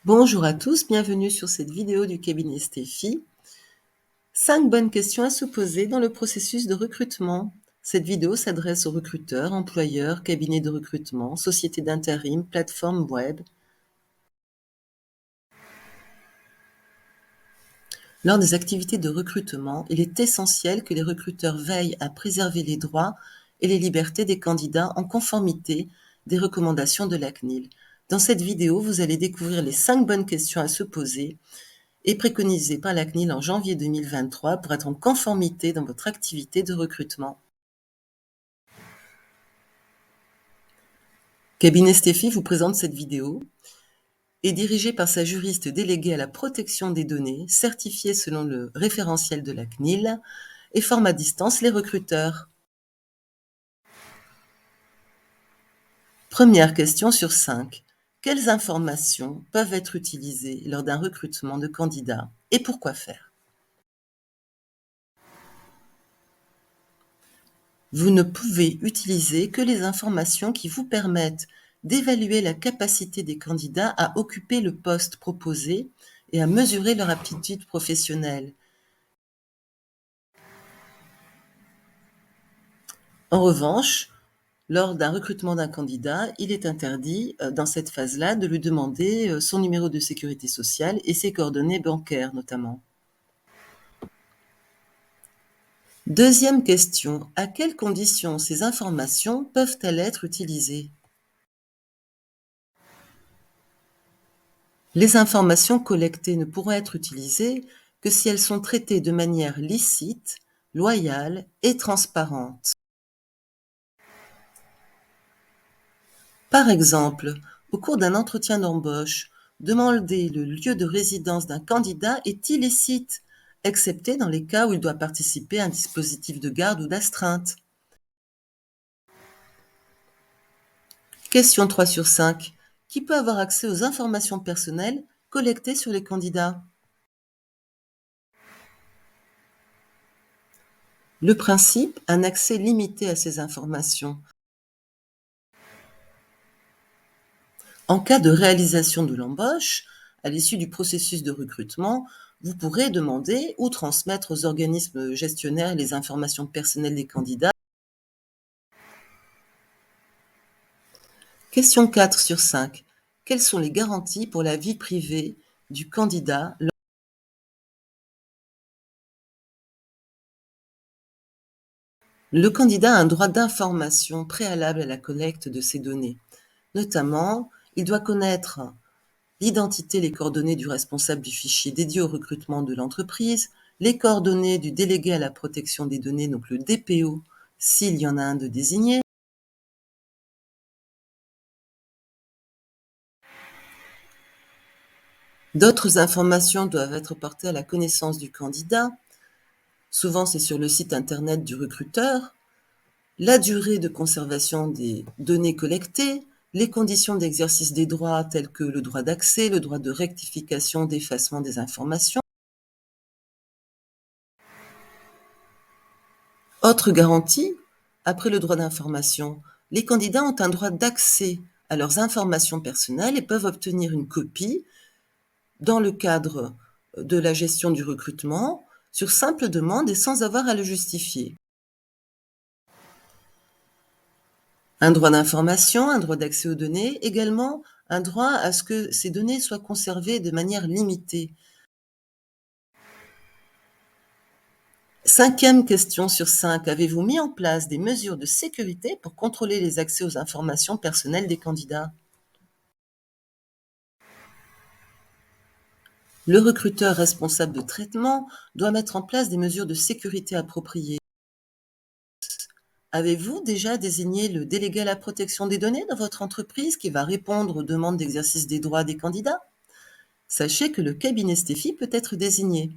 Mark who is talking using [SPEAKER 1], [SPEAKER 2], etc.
[SPEAKER 1] Bonjour à tous, bienvenue sur cette vidéo du cabinet Steffi. 5 bonnes questions à se poser dans le processus de recrutement. Cette vidéo s'adresse aux recruteurs, employeurs, cabinets de recrutement, sociétés d'intérim, plateformes web. Lors des activités de recrutement, il est essentiel que les recruteurs veillent à préserver les droits et les libertés des candidats en conformité des recommandations de la CNIL. Dans cette vidéo, vous allez découvrir les 5 bonnes questions à se poser et préconisé par la CNIL en janvier 2023 pour être en conformité dans votre activité de recrutement. Cabinet Steffi vous présente cette vidéo. Est dirigée par sa juriste déléguée à la protection des données, certifiée selon le référentiel de la CNIL, et forme à distance les recruteurs. Première question sur 5. Quelles informations peuvent être utilisées lors d'un recrutement de candidats et pourquoi faire? Vous ne pouvez utiliser que les informations qui vous permettent d'évaluer la capacité des candidats à occuper le poste proposé et à mesurer leur aptitude professionnelle. En revanche, lors d'un recrutement d'un candidat, il est interdit, dans cette phase-là, de lui demander son numéro de sécurité sociale et ses coordonnées bancaires notamment. Deuxième question, à quelles conditions ces informations peuvent-elles être utilisées? Les informations collectées ne pourront être utilisées que si elles sont traitées de manière licite, loyale et transparente. Par exemple, au cours d'un entretien d'embauche, demander le lieu de résidence d'un candidat est illicite, excepté dans les cas où il doit participer à un dispositif de garde ou d'astreinte. Question 3 sur 5. Qui peut avoir accès aux informations personnelles collectées sur les candidats? Le principe, un accès limité à ces informations. En cas de réalisation de l'embauche, à l'issue du processus de recrutement, vous pourrez demander ou transmettre aux organismes gestionnaires les informations personnelles des candidats. Question 4 sur 5. Quelles sont les garanties pour la vie privée du candidat? Le candidat a un droit d'information préalable à la collecte de ces données. Notamment, il doit connaître l'identité et les coordonnées du responsable du fichier dédié au recrutement de l'entreprise, les coordonnées du délégué à la protection des données, donc le DPO, s'il y en a un de désigné. D'autres informations doivent être portées à la connaissance du candidat. Souvent, c'est sur le site internet du recruteur. La durée de conservation des données collectées, les conditions d'exercice des droits tels que le droit d'accès, le droit de rectification, d'effacement des informations. Autre garantie, après le droit d'information, les candidats ont un droit d'accès à leurs informations personnelles et peuvent obtenir une copie dans le cadre de la gestion du recrutement sur simple demande et sans avoir à le justifier. Un droit d'information, un droit d'accès aux données, également un droit à ce que ces données soient conservées de manière limitée. 5e question sur 5. Avez-vous mis en place des mesures de sécurité pour contrôler les accès aux informations personnelles des candidats? Le recruteur responsable de traitement doit mettre en place des mesures de sécurité appropriées. Avez-vous déjà désigné le délégué à la protection des données dans votre entreprise qui va répondre aux demandes d'exercice des droits des candidats? Sachez que le cabinet Steffi peut être désigné.